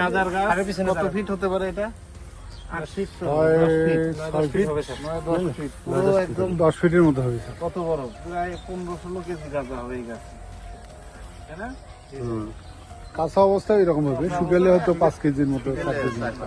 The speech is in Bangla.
গাজার গাছ আরে পিছনে কত দাঁড়াও। ফিট হতে পারে এটা? আর শীত তো 6 ফিট হবে স্যার। 9-10 ফিট পুরো একদম 10 ফিটের মতো হবে স্যার। কত বড়, প্রায় 15-16 কেজি গাঁজা হবে এই গাছে, তাই না? কাঁচা অবস্থায় এরকম হবে, শুকালে হয়তো 5 কেজির মতো 4 কেজির মতো।